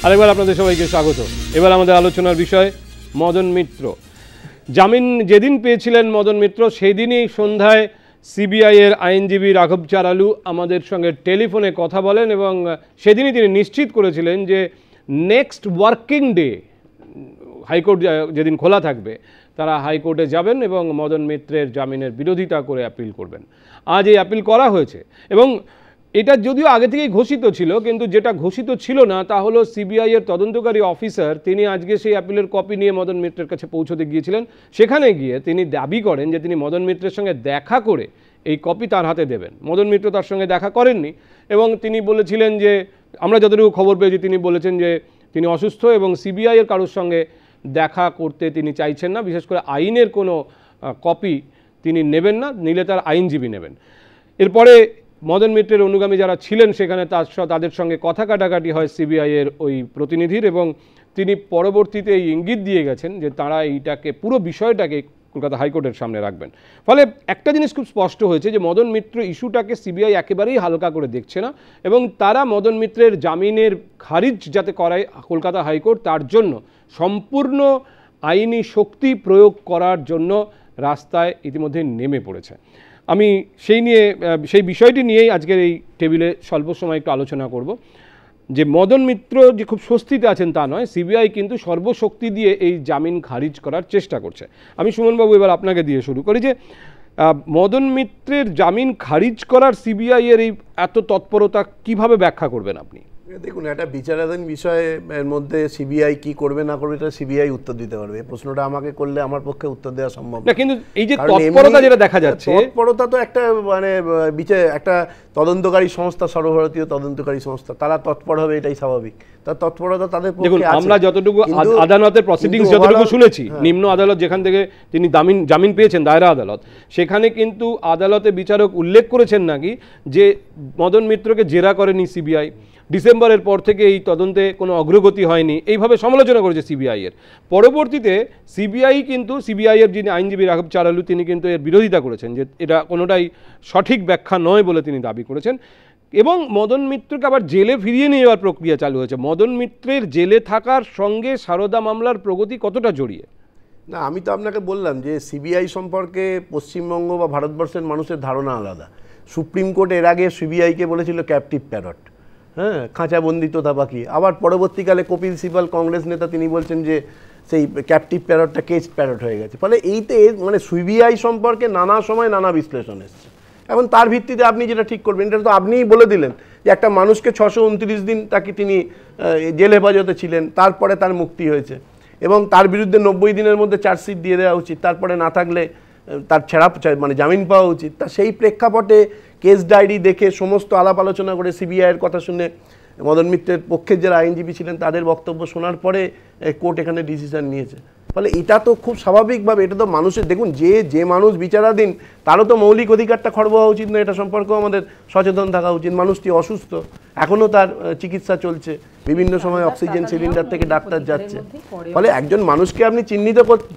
আরেকবার আপনাদের সবাইকে স্বাগত। এবার আমাদের আলোচনার বিষয় মদন মিত্র। জামিন যেদিন পেয়েছিলেন মদন মিত্র, সেদিনই সন্ধ্যায় সিবিআই এর আইনজীবী রাঘব চারালু আমাদের সঙ্গে টেলিফোনে কথা বলেন এবং সেদিনই তিনি নিশ্চিত করেছিলেন যে নেক্সট ওয়ার্কিং ডে হাইকোর্ট যেদিন খোলা থাকবে তারা হাইকোর্টে যাবেন এবং মদন মিত্রের জামিনের বিরোধিতা করে অ্যাপিল করবেন। আজ এই অ্যাপিল করা হয়েছে এবং এটা যদিও আগে থেকেই ঘোষিত ছিল, কিন্তু যেটা ঘোষিত ছিল না তা হলো সিবিআই এর তদন্তকারী অফিসার তিনি আজকে সেই অ্যাপিলের কপি নিয়ে মদন মিত্রের কাছে পৌঁছতে গিয়েছিলেন। সেখানে গিয়ে তিনি দাবি করেন যে তিনি মদন মিত্রের সঙ্গে দেখা করে এই কপি তার হাতে দেবেন। মদন মিত্র তার সঙ্গে দেখা করেননি এবং তিনি বলেছিলেন যে, আমরা যতটুকু খবর পেয়েছি তিনি বলেছেন যে তিনি অসুস্থ এবং সিবিআই এর কারোর সঙ্গে দেখা করতে তিনি চাইছেন না, বিশেষ করে আইনের কোনো কপি তিনি নেবেন না, নিলে তার আইনজীবী নেবেন। এরপরে মদন মিত্রের অনুগামী যারা ছিলেন সেখানে তাদের সঙ্গে কথা কাটাকাটি হয় সিবিআই এর ওই প্রতিনিধির এবং তিনি পরবর্তীতে এই ইঙ্গিত দিয়ে গেছেন যে তারা এইটাকে পুরো বিষয়টাকে কলকাতা হাইকোর্টের সামনে রাখবেন। ফলে একটা জিনিস খুব স্পষ্ট হয়েছে যে মদন মিত্র ইস্যুটাকে সিবিআই একেবারেই হালকা করে দেখছে না এবং তারা মদন মিত্রের জামিনের খারিজ যাতে করায় কলকাতা হাইকোর্ট, তার জন্য সম্পূর্ণ আইনি শক্তি প্রয়োগ করার জন্য রাস্তায় ইতিমধ্যে নেমে পড়েছে। আমি সেই বিষয়টি নিয়েই আজকের এই টেবিলে স্বল্প সময় একটু আলোচনা করব। যে মদন মিত্র যে খুব স্বস্তিতে আছেন তা নয়, সিবিআই কিন্তু সর্বশক্তি দিয়ে এই জামিন খারিজ করার চেষ্টা করছে। আমি সুমনবাবু এবার আপনাকে দিয়ে শুরু করি যে মদন মিত্রের জামিন খারিজ করার সিবিআই এর এই এত তৎপরতা কিভাবে ব্যাখ্যা করবেন আপনি? দেখুন, একটা বিচারাধীন বিষয়ের মধ্যে সিবিআই কি করবে না করবে এটা সিবিআই উত্তর দিতে পারবে। প্রশ্নটা আমাকে করলে আমার পক্ষে উত্তর দেওয়া সম্ভব না। কিন্তু এই যে তৎপরতা যেটা দেখা যাচ্ছে, তৎপরতা তো একটা একটা তদন্তকারী সংস্থা, সর্বভারতীয় তদন্তকারী সংস্থা, তারা তৎপর হবে এটাই স্বাভাবিক। তার তৎপরতা তাদের পক্ষে আছে। আমরা যতটুকু আদালতের প্রসিডিংস যতটুকু শুনেছি, নিম্ন আদালত যেখান থেকে তিনি জামিন পেয়েছেন, দায়রা আদালত, সেখানে কিন্তু আদালতে বিচারক উল্লেখ করেছেন নাকি যে মদন মিত্রকে জেরা করেনি সিবিআই, ডিসেম্বরের পর থেকে এই তদন্তে কোনো অগ্রগতি হয়নি, এইভাবে সমালোচনা করেছে সিবিআই এর। পরবর্তীতে সিবিআই এর যিনি আইনজীবী রাঘব চারালু তিনি কিন্তু এর বিরোধিতা করেছেন যে এটা কোনোটাই সঠিক ব্যাখ্যা নয় বলে তিনি দাবি করেছেন এবং মদন মিত্রকে আবার জেলে ফিরিয়ে নিয়ে যাওয়ার প্রক্রিয়া চালু হয়েছে। মদন মিত্রের জেলে থাকার সঙ্গে সারদা মামলার প্রগতি কতটা জড়িয়ে? না, আমি তো আপনাকে বললাম যে সিবিআই সম্পর্কে পশ্চিমবঙ্গ বা ভারতবর্ষের মানুষের ধারণা আলাদা। সুপ্রিম কোর্ট এর আগে সিবিআইকে বলেছিল ক্যাপটিভ প্যারট, হ্যাঁ, খাঁচাবন্দি তোতা পাখি। আবার পরবর্তীকালে কপিল সিবাল কংগ্রেস নেতা তিনি বলছেন যে সেই ক্যাপটিভ প্যারটটা কেজ প্যারট হয়ে গেছে। ফলে এইতে মানে সিবিআই সম্পর্কে নানা সময় নানা বিশ্লেষণ এসছে। এখন তার ভিত্তিতে আপনি যেটা ঠিক করবেন, এটা তো আপনিই বলে দিলেন যে একটা মানুষকে 629 দিন তাকে তিনি জেল হেফাজতে ছিলেন, তারপরে তার মুক্তি হয়েছে এবং তার বিরুদ্ধে 90 দিনের মধ্যে চার্জশিট দিয়ে দেওয়া উচিত, তারপরে না থাকলে তার জামিন পাওয়া উচিত। তা সেই প্রেক্ষাপটে কেস ডায়েরি দেখে সমস্ত আলাপ আলোচনা করে সিবিআইয়ের কথা শুনে মদন মিত্রের পক্ষের যারা আইনজীবী ছিলেন তাদের বক্তব্য শোনার পরে কোর্ট এখানে ডিসিশন নিয়েছে। ফলে এটা তো খুব স্বাভাবিকভাবে, এটা তো মানুষের, দেখুন যে মানুষ বিচারাধীন তারও তো মৌলিক অধিকারটা খর্ব হওয়া উচিত না, এটা সম্পর্কেও আমাদের সচেতন থাকা উচিত। মানুষটি অসুস্থ, এখনও তার চিকিৎসা চলছে, বিভিন্ন সময় অক্সিজেন সিলিন্ডার থেকে ডাক্তার যাচ্ছে। ফলে একজন মানুষকে আপনি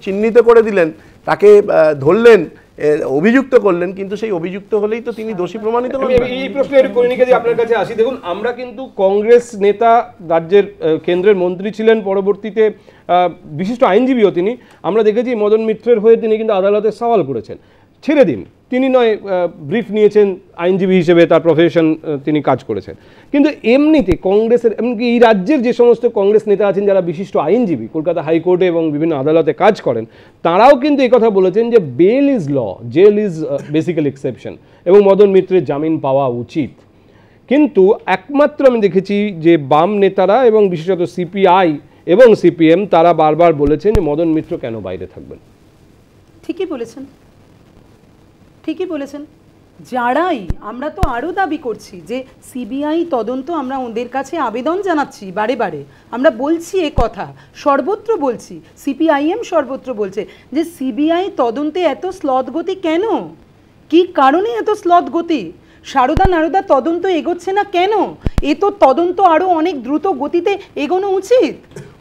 চিহ্নিত করে দিলেন, তাকে ধরলেন, অভিযুক্ত করলেন, কিন্তু সেই অভিযুক্ত হলেই তো তিনি দোষী প্রমাণিত হবেন। এই প্রশ্নের কর্ণিকাদি আপনার কাছে আসি। দেখুন, আমরা কিন্তু কংগ্রেস নেতা, রাজ্যের কেন্দ্রের মন্ত্রী ছিলেন, পরবর্তীতে বিশিষ্ট আইনজীবীও তিনি, আমরা দেখেছি মদন মিত্রের হয়ে তিনি কিন্তু আদালতে সওয়াল করেছেন। ছেড়ে দিন, তিনি নয় ব্রিফ নিয়েছেন আইনজীবী হিসেবে, তার প্রফেশন তিনি কাজ করেছেন, কিন্তু এমনিতে কংগ্রেসের, এমনকি এই রাজ্যের যে সমস্ত কংগ্রেস নেতা আছেন যারা বিশিষ্ট আইনজীবী, কলকাতা হাইকোর্টে এবং বিভিন্ন আদালতে কাজ করেন, তারাও কিন্তু এই কথা বলেছেন যে bail is law, jail is basically exception এবং মদন মিত্রের জামিন পাওয়া উচিত। কিন্তু একমাত্র আমি দেখেছি যে বাম নেতারা এবং বিশেষত সিপিআই এবং সিপিএম তারা বারবার বলেছেন যে মদন মিত্র কেন বাইরে থাকবেন। ঠিকই বলেছেন। যারাই, আমরা তো আরও দাবি করছি যে সিবিআই তদন্ত, আমরা ওদের কাছে আবেদন জানাচ্ছি বারে বারে, আমরা বলছি এ কথা, সর্বত্র বলছি, সিপিআইএম সর্বত্র বলছে যে সিবিআই তদন্তে এত স্লথ গতি কেন, কি কারণে এত স্লথ গতি, সারদা নারদা তদন্ত এগোচ্ছে না কেন, এ তো তদন্ত আরও অনেক দ্রুত গতিতে এগোনো উচিত।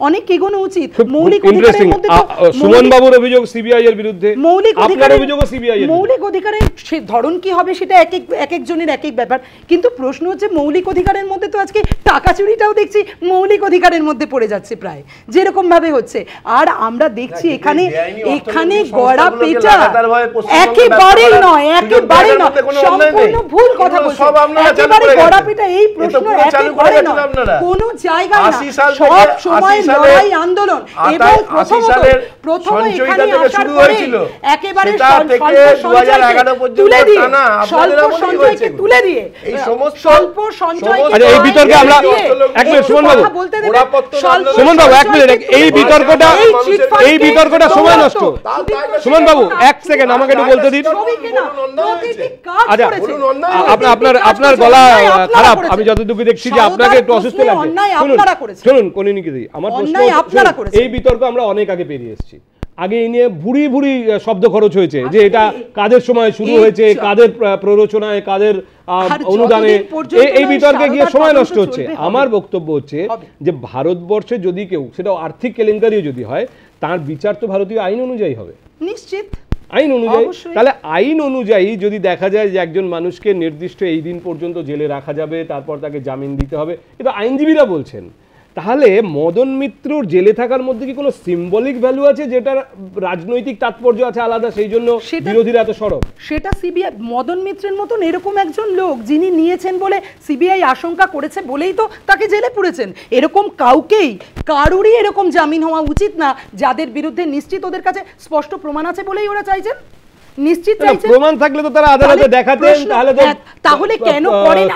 অনেক এগোনো উচিত। খুব মৌলিক ইন্টারেস্টিং। অধিকারের মধ্যে তো সুমন বাবুর অভিযোগ সিবিআই এর বিরুদ্ধে, মৌলিক আপনার অধিকারের অভিযোগও সিবিআই এর। মৌলিক অধিকারের সে ধরন কি হবে সেটা এক একজনের এক এক ব্যাপার, কিন্তু প্রশ্ন হচ্ছে মৌলিক অধিকারের মধ্যে তো আজকে টাকা চুরিটাও দেখছি মৌলিক অধিকারের মধ্যে পড়ে যাচ্ছে প্রায় যেরকম ভাবে হচ্ছে। আর আমরা দেখছি এখানে গড়া পেটা একেবারেই নয়, একেবারেই নয়, সম্পূর্ণ ভুল কথা বলছে, একেবারে গড়া পেটা এই প্রশ্ন একেবারে নয়, কোন জায়গায় না, সব সময় লড়াই আন্দোলন। এবং প্রথমে এখানে আসার পরে একেবারে স্বল্প সঞ্চয়কে তুলে দিয়ে স্বল্প সঞ্চয়, এই বিতর্কে আমরা এক মিনিট সুমন বাবু, সুমন বাবু এক মিনিট, এই বিতর্কটা সময় নষ্ট। সুমন বাবু এক সেকেন্ড আমাকে একটু বলতে দিন। আচ্ছা আপনার গলা খারাপ, আমি যতটুকু দেখছি যে আপনাকে একটু অসুস্থ লাগছে। শুনুন কনিনিকিদি, আমার প্রশ্ন, এই বিতর্ক আমরা অনেক আগে পেরিয়ে এসেছি। আগে এই নিয়ে ভুরি ভুরি শব্দ খরচ হয়েছে যে এটা কাদের সময় শুরু হয়েছে, কাদের প্ররোচনায়, কাদের অনুদানে, এই বিতর্কে গিয়ে সময় নষ্ট হচ্ছে। আমার বক্তব্য হচ্ছে যে ভারতবর্ষে যদি কেউ, সেটা আর্থিক কেলেঙ্কারিও যদি হয়, তার বিচার তো ভারতীয় আইন অনুযায়ী হবে, নিশ্চিত আইন অনুযায়ী। তাহলে আইন অনুযায়ী যদি দেখা যায় যে একজন মানুষকে নির্দিষ্ট এই দিন পর্যন্ত জেলে রাখা যাবে, তারপর তাকে জামিন দিতে হবে, এটা আইনজীবীরা বলছেন, তাহলে মদন মিত্রর জেলে থাকার মধ্যে কি কোনো সিম্বলিক ভ্যালু আছে যেটার রাজনৈতিক তাৎপর্য আছে আলাদা, সেই জন্য বিরোধীরা এত সরব? সেটা সিবিআই মদন মিত্রের মতন এরকম একজন লোক যিনি নিয়েছেন বলে সিবিআই আশঙ্কা করেছে বলেই তো তাকে জেলে পুরেছেন। এরকম কারুরই এরকম জামিন হওয়া উচিত না যাদের বিরুদ্ধে নিশ্চিত ওদের কাছে স্পষ্ট প্রমাণ আছে বলেই ওরা চাইছেন। নিশ্চিত চাইছেন, প্রমাণ থাকলে তো তারা আদালতে দেখাতেন, তাহলে কেন করেন?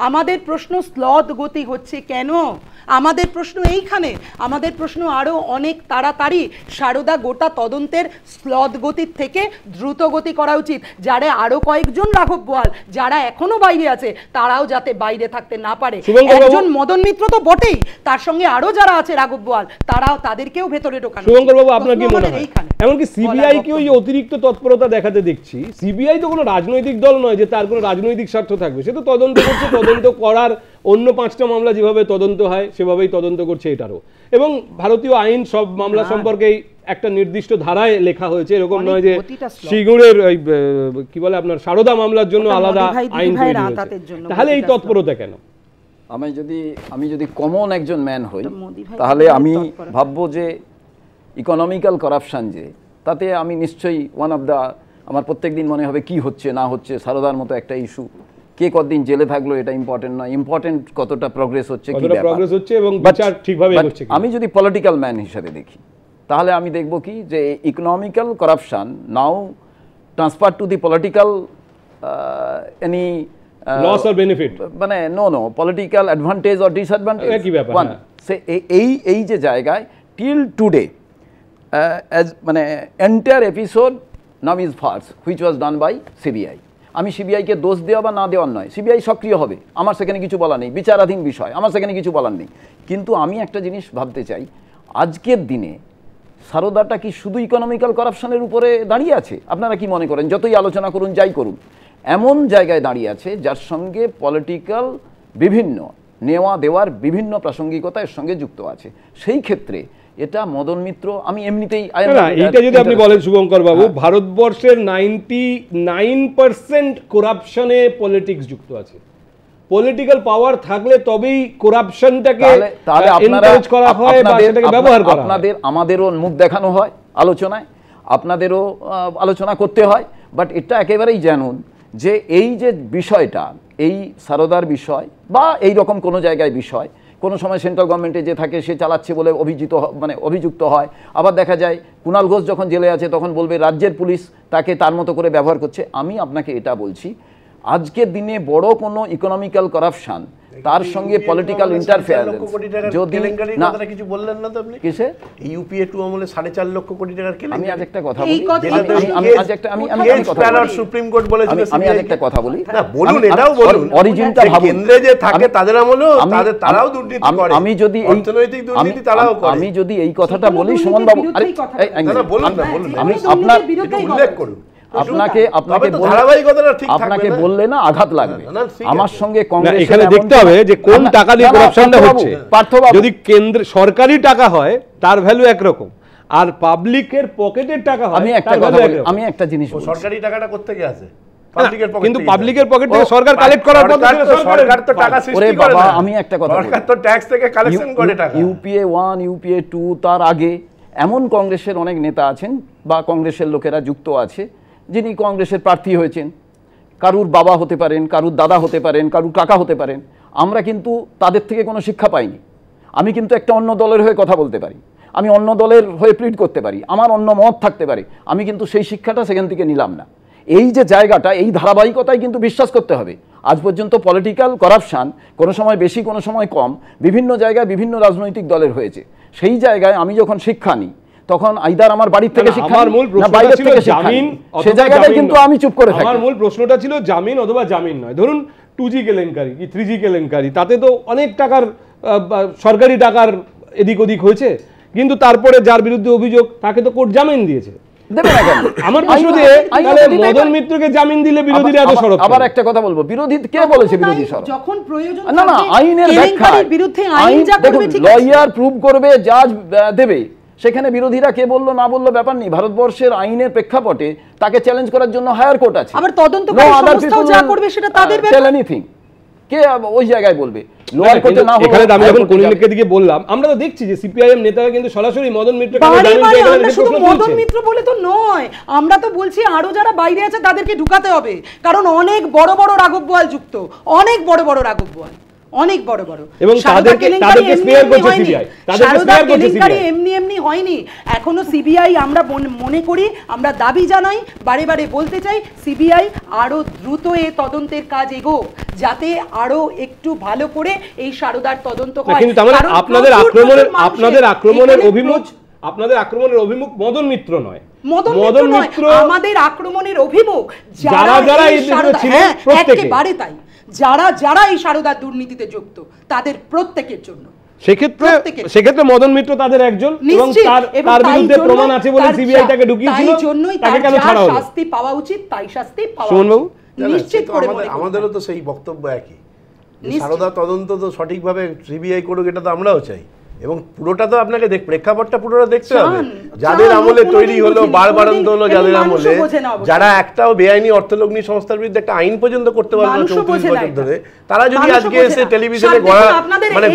আমাদের প্রশ্ন স্লথ গতি হচ্ছে কেন? আমাদের প্রশ্ন এইখানে, আমাদের প্রশ্ন আরো অনেক তাড়াতাড়ি সারদা গোটা তদন্তের স্লথ গতির থেকে দ্রুত গতি করা উচিত। যারা আরো কয়েকজন রাঘব বোয়াল যারা এখনো বাইরে আছে তারাও যাতে বাইরে থাকতে না পারে। একজন মদন মিত্র তো বটেই, তার সঙ্গে আরো যারা আছে রাঘব বোয়াল তারাও, তাদেরকেও ভেতরে ঢোকানো। শুভঙ্কর বাবু আপনার কি মনে হয়? এমনকি সিবিআই কে ওই অতিরিক্ত তৎপরতা দেখাতে দেখছি। সিবিআই তো কোনো রাজনৈতিক দল নয় যে তার কোনো রাজনৈতিক স্বার্থ থাকবে, সে তো তদন্ত করছে, তদন্ত করার অন্য 5টা মামলা যেভাবে তদন্ত হয় সেভাবেই তদন্ত করছে এটারও। এবং ভারতীয় আইন সব মামলা সম্পর্কে একটা নির্দিষ্ট ধারায় লেখা হয়েছে, এরকম নয় যে সিঙ্গুরের কি বলে আপনার সারদা মামলার জন্য আলাদা আইন তৈরি হয়েছে। তাহলে এই তৎপরতা কেন? আমি যদি কমন একজন ম্যান হই তাহলে আমি ভাববো যে ইকোনমিক্যাল করাপশন, যে তাতে আমি নিশ্চয়ই আমার প্রত্যেকদিন মনে হবে কি হচ্ছে না হচ্ছে, সারদার মতো একটা ইস্যু, কে কতদিন জেলে থাকলো এটা ইম্পর্টেন্ট নয়, ইম্পর্টেন্ট কতটা প্রগ্রেস হচ্ছে, এবং বিচার ঠিকভাবে হচ্ছে। আমি যদি পলিটিক্যাল ম্যান হিসেবে দেখি তাহলে আমি দেখব কি যে economical corruption now transfer to the political any loss or benefit, মানে no political advantage or disadvantage, কি ব্যাপার সে এই যে জায়গায় টিল টুডে মানে entire episode now is farce which was done by CBI. আমি সিবিআইকে দোষ দেওয়া বা না দেওয়ার নয়, সিবিআই সক্রিয় হবে, আমার সেখানে কিছু বলা নেই, বিচারাধীন বিষয়, আমার সেখানে কিছু বলার নেই। কিন্তু আমি একটা জিনিস ভাবতে চাই, আজকের দিনে সারদাটা কি শুধু ইকোনমিক্যাল করাপশনের উপরে দাঁড়িয়ে আছে? আপনারা কি মনে করেন? যতই আলোচনা করুন যাই করুন, এমন জায়গায় দাঁড়িয়ে আছে যার সঙ্গে পলিটিক্যাল বিভিন্ন নেওয়া দেওয়ার বিভিন্ন প্রাসঙ্গিকতা এর সঙ্গে যুক্ত আছে। সেই ক্ষেত্রে এটা মদন মিত্র, আমি এমনিতেই এইটা যদি আপনি বলেন শুভঙ্কর বাবু, ভারতবর্ষের 99% করাপশনে পলিটিক্স যুক্ত আছে। পলিটিক্যাল পাওয়ার থাকলে তবেই করাপশনটাকে এনকারেজ করা হয় বা সেটাকে ব্যবহার করা হয়। আমাদেরও মুখ দেখানো হয় আলোচনায়, আপনাদেরও আলোচনা করতে হয়, বাট এটা একেবারেই জানুন যে এই যে বিষয়টা, এই সারদার বিষয় বা এই রকম কোনো জায়গায় বিষয়, কোনো সময় সেন্ট্রাল গভর্নমেন্টে যে থাকে সে চালাচ্ছে বলে অভিযুক্ত হয়, আবার দেখা যায় কুণাল ঘোষ যখন জেলে আছে তখন বলবে রাজ্যের পুলিশ তাকে তার মতো করে ব্যবহার করছে। আমি আপনাকে এটা বলছি, আজকের দিনে বড় কোনো ইকোনমিক্যাল করাপশন তার সঙ্গে পলিটিক্যাল ইন্টারফেয়ারেন্স যদি না, কিছু বললেন না তো আপনি কিসে ইউপিএ 2 আমলে 4.5 লক্ষ কোটি টাকার কেলেঙ্কারি। আমি আজ একটা কথা বলি, সুপ্রিম কোর্ট বলেছিল, আমি আজ একটা কথা বলি, না বলুন, এটাও বলুন, অরিজিনটা ভাবুন, কেন্দ্রে যে থাকে তাদের আমলেও তারাও দুর্নীতি করে, আমি যদি অর্থনৈতিক দুর্নীতি তারাও করে, আমি যদি এই কথাটা বলি সুমন বাবু, আরে না বলুন না, বলুন, আমি আপনার উল্লেখ করুন, আপনাকে বললে না আঘাত লাগবে। আমার সঙ্গে কংগ্রেস এখানে দেখতে হবে যে কোন টাকা দিয়ে করাপশনটা হচ্ছে। যদি কেন্দ্র সরকারি টাকা হয় তার ভ্যালু একরকম, আর পাবলিকের পকেটের টাকা হয় আমি একটা জিনিস সরকারি টাকাটা কোত্থেকে আসে? কিন্তু পাবলিকের পকেট থেকে সরকার কালেক্ট করার পদ্ধতি সরকার তো টাকা সৃষ্টি করে না। আমি একটা কথা সরকার তো ট্যাক্স থেকে কালেকশন করে টাকা। ইউপিএ 1 ইউপিএ 2 তার আগে এমন কংগ্রেসের অনেক নেতা আছেন বা কংগ্রেসের লোকেরা যুক্ত আছে যিনি কংগ্রেসের প্রার্থী হয়েছেন, কারুর বাবা হতে পারেন, কারুর দাদা হতে পারেন, কারুর কাকা হতে পারেন। আমরা কিন্তু তাদের থেকে কোনো শিক্ষা পাইনি। আমি কিন্তু একটা অন্য দলের হয়ে কথা বলতে পারি, আমি অন্য দলের হয়ে প্লিড করতে পারি, আমার অন্য মত থাকতে পারে, আমি কিন্তু সেই শিক্ষাটা সেখান থেকে নিলাম না। এই যে জায়গাটা, এই ধারাবাহিকতায় কিন্তু বিশ্বাস করতে হবে। আজ পর্যন্ত পলিটিক্যাল করাপশান কোনো সময় বেশি কোনো সময় কম বিভিন্ন জায়গায় বিভিন্ন রাজনৈতিক দলের হয়েছে। সেই জায়গায় আমি যখন শিক্ষা নিই তখন আইদার আমার বাড়ির থেকে শিক্ষা না বাইরে থেকে শিক্ষা, সেই জায়গাটায় কিন্তু আমি চুপ করে থাকি। আমার মূল প্রশ্নটা ছিল জামিন অথবা জামিন নয়। ধরুন 2G কেলেঙ্কারি কি 3G কেলেঙ্কারি, তাতে তো অনেক টাকার সরকারি টাকার এদিক ওদিক হয়েছে, কিন্তু তারপরে যার বিরুদ্ধে অভিযোগ তাকে তো কোর্ট জামিন দিয়েছে। আমার প্রশ্ন যে তাহলে মদন মিত্রকে জামিন দিলে বিরোধীরা এত সরব। আবার একটা কথা বলবো, বিরোধী কে বলেছে বিরোধী সরব? যখন প্রয়োজন না না, আইনের ব্যাখ্যা বিরুদ্ধে আইন যা করবে ঠিক আছে, লয়ার প্রুভ করবে, জাজ দেবে, সেখানে বিরোধীরা কে বললো না বললো ব্যাপার নেই। ভারতবর্ষের আইনের প্রেক্ষাপটে তাকে চ্যালেঞ্জ করার জন্য হায়ার কোর্ট আছে। আবার তদন্তকারী সংস্থাও যা করবে সেটা তাদের ব্যাপার। এনিথিং কে ওই জায়গায় বলবে? লোয়ার কোর্টে না হলো। এখানে আমি যখন কলিলের দিকে বললাম, আমরা তো দেখছি যে সিপিআইএম নেতারা কিন্তু সরাসরি মদন মিত্রকে জামিন দিয়ে গেলেন। শুধু মদন মিত্র বলে তো নয়, আমরা তো বলছি আরো যারা বাইরে আছে তাদেরকে ঢুকাতে হবে, কারণ অনেক বড় বড় রাঘব বোয়াল যুক্ত, অনেক বড় বড় রাঘব বোয়াল, অনেক বড় বড়, এবং তাদেরকে স্পেয়ার করছে সিবিআই। তাদেরকে স্পেয়ার করছে সিবিআই, এমনি হয়নি। এখনো সিবিআই আমরা মনে করি, আমরা দাবি জানাই, বারে বারে বলতে চাই, সিবিআই আরো দ্রুত এই তদন্তের কাজ এগোক, যাতে আরো একটু ভালো করে এই সারদার তদন্ত হয়। কিন্তু আপনাদের আক্রমণের অভিমুখ মদন মিত্র নয়, মদন মিত্র আমাদের আক্রমণের অভিমুখ যারা ছিলেন একেবারে তাই, যারা এই সারদার দুর্নীতিতে যুক্ত তাদের প্রত্যেকের জন্য। সেক্ষেত্রে মদন মিত্র তাদের একজন, এবং তার বিরুদ্ধে প্রমাণ আছে বলে সিবিআই তাকে ঢুকিয়েছিল, তাকে কেন ছাড়া হলো? শাস্তি পাওয়া উচিত, তাই শাস্তি পাওয়া নিশ্চিত করে। আমাদেরও তো সেই বক্তব্য একই, সারদা তদন্ত তো সঠিকভাবে সিবিআই করুক, এটা তো আমরাও চাই। এবং পুরোটা তো আপনাকে প্রেক্ষাপটটা পুরোটা দেখতে হবে। যাদের আমলে তৈরি হলো, বারবারন্ত হলো, যাদের আমলে, যারা একটাও বেআইনি অর্থলগ্নি সংস্থার বিরুদ্ধে একটা আইন পর্যন্ত করতে পারবে না 34 বছর ধরে, তারা যদি আজকে এসে টেলিভিশনে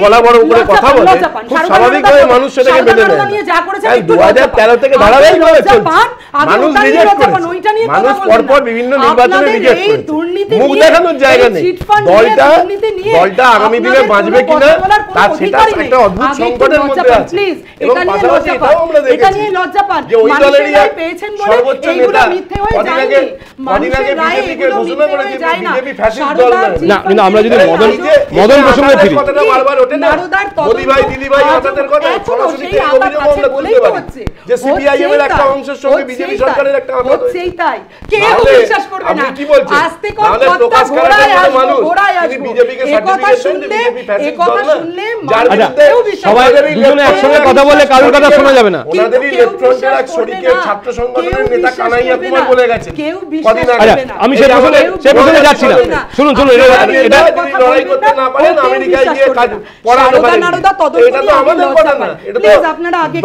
গলা বড় করে কথা বলে, খুব স্বাভাবিকভাবে মানুষ সেটাকে মেনে নেয়। 2013 থেকে ধারাবাহিকভাবে চলছে, মানুষ রিজেক্ট করেছে, মানুষ পরপর বিভিন্ন নির্বাচনে রিজেক্ট করেছে, মুখ দেখানোর জায়গা নেই। দলটা আগামী দিনে বাঁচবে কিনা তার সেটা একটা অদ্ভুত সংকটের মধ্যে আছে। এবং পাশাপাশি এটাও আমরা দেখেছি যে ওই দলেরই সর্বোচ্চ নেতা কদিন আগে বিজেপিকে ঘোষণা করেছে বিজেপি ফ্যাসিস্ট দল না। না, আমরা যদি মদন প্রসঙ্গে ফিরি, কথাটা বারবার ওঠে না, মোদি ভাই দিদি ভাই হঠাৎের কথা সরাসরি এই অভিযোগ আমরা তুলতে পারি যে সিপিআইএম এর একটা অংশের সঙ্গে বিজেপি সরকারের একটা আঘাত হচ্ছে। তাই কেউ বিশ্বাস করবে না। আপনি কি বলছেন? তাহলে প্রকাশ করার জন্য মানুষ তিনি বিজেপিকে সার্টিফিকেট দেন যে বিজেপি ফ্যাসিস্ট দল না, যার বিরুদ্ধে সবাই দুজনে একসঙ্গে কথা বলে কারোর কথা শোনা যাবে না। ওনাদেরই লেফট্রন্টের এক শরিকের ছাত্র সংগঠনের নেতা কানাইয়া কুমার বলে গেছেন কদিন আগে। আমি সেই প্রসঙ্গে যাচ্ছি না, শুনুন এটা যদি লড়াই করতে না পারেন আমেরিকায় গিয়ে কাজ পড়াতে পারেন, এটা তো আমাদের কথা না, এটা তো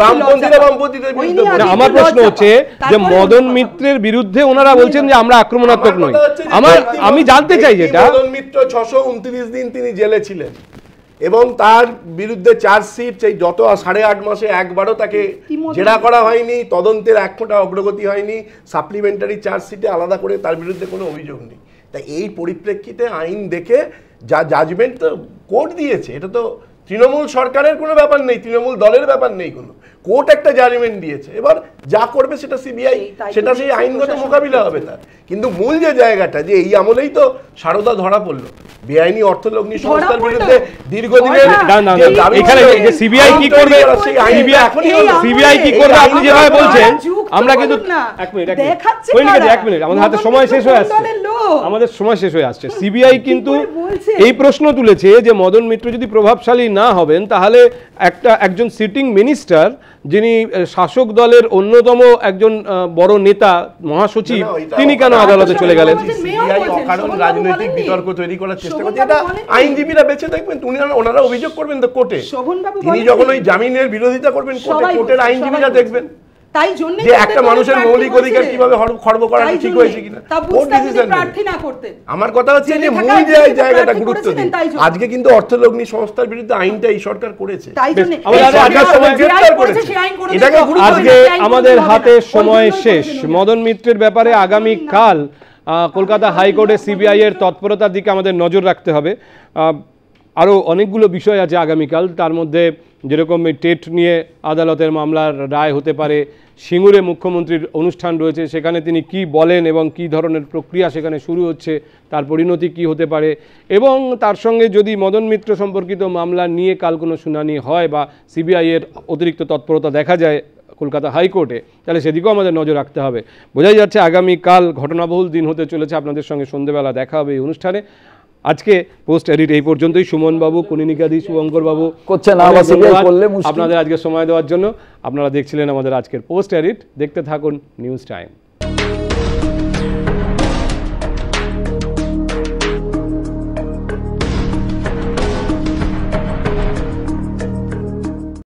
বামপন্থীরা বামপন্থীদের বিরুদ্ধে। আমার প্রশ্ন হচ্ছে যে মদন মিত্রের বিরুদ্ধে ওনারা বলছেন যে আমরা আক্রমণাত্মক নই। আমি জানতে চাই যেটা মদন মিত্র 629 দিন তিনি জেলে ছিলেন এবং তার বিরুদ্ধে চার্জশিট সেই যত 8.5 মাসে একবারও তাকে জেরা করা হয়নি, তদন্তের এক ফোঁটা অগ্রগতি হয়নি, সাপ্লিমেন্টারি চার্জশিটে আলাদা করে তার বিরুদ্ধে কোনো অভিযোগ নেই। তাই এই পরিপ্রেক্ষিতে আইন দেখে যা জাজমেন্ট তো কোর্ট দিয়েছে, এটা তো তৃণমূল সরকারের কোনো ব্যাপার নেই, তৃণমূল দলের ব্যাপার নেই, কোনো কোর্ট একটা জাজমেন্ট দিয়েছে। এবার যা করবে সেটা সিবিআই, সেটা সেই আইনগত মোকাবিলা হবে তার। কিন্তু মূল যে জায়গাটা, যে এই আমলেই তো সারদা ধরা পড়লো বেআইনি অর্থলগ্নি সংস্থার বিরুদ্ধে দীর্ঘদিনের এখানে সিবিআই কি করবে, সিবিআই কি করবে আপনি যেভাবে বলছেন, আমরা কিন্তু এক মিনিট আমাদের হাতে সময় শেষ হয়ে আসছে, সিবিআই কিন্তু এই প্রশ্ন তুলেছে যে মদন মিত্র যদি প্রভাবশালী না হবেন তাহলে একজন সিটিং মিনিস্টার যিনি শাসক দলের অন্যতম একজন বড় নেতা মহাসচিব, তিনি কেন আদালতে চলে গেলেন? কারণ রাজনৈতিক বিতর্ক তৈরি করার চেষ্টা করছে, এটা আইনজীবীরা বেঁচে দেখবেন, ওনারা অভিযোগ করবেন তো কোর্টে, তিনি যখন ওই জামিনের বিরোধিতা করবেন কোর্টের আইনজীবীরা দেখবেন তাই জন্য যে একটা মানুষের মৌলিক অধিকার কিভাবে খর্ব করা ঠিক হয়েছে কিনা। আমার কথা হচ্ছে যে মূল জায়গাটা গুরুত্ব দিন। আজকে কিন্তু অর্থলগ্নি সংস্থার বিরুদ্ধে আইনটা এই সরকার করেছে, আজকে আমাদের হাতে সময় শেষ। মদন মিত্রের ব্যাপারে আগামী কাল কলকাতা হাইকোর্টে সিবিআই এর তৎপরতার দিকে আমাদের নজর রাখতে হবে। আরও অনেকগুলো বিষয় আছে আগামীকাল, তার মধ্যে যেরকম টেট নিয়ে আদালতের মামলার রায় হতে পারে, সিঙ্গুরে মুখ্যমন্ত্রীর অনুষ্ঠান রয়েছে, সেখানে তিনি কি বলেন এবং কি ধরনের প্রক্রিয়া সেখানে শুরু হচ্ছে, তার পরিণতি কি হতে পারে, এবং তার সঙ্গে যদি মদন মিত্র সম্পর্কিত মামলা নিয়ে কাল কোনো শুনানি হয় বা সিবিআই এর অতিরিক্ত তৎপরতা দেখা যায় কলকাতা হাইকোর্টে, তাহলে সেদিকেও আমাদের নজর রাখতে হবে। বোঝাই যাচ্ছে আগামীকাল ঘটনাবহুল দিন হতে চলেছে। আপনাদের সঙ্গে সন্ধ্যেবেলা দেখা হবে এই অনুষ্ঠানে। আজকে পোস্ট এডিট এই পর্যন্তই। সুমন বাবু, কনিনিকাদি, শুভঙ্কর বাবু আপনাদের আজকে সময় দেওয়ার জন্য। আপনারা দেখছিলেন আমাদের আজকের পোস্ট এডিট। দেখতে থাকুন নিউজ টাইম।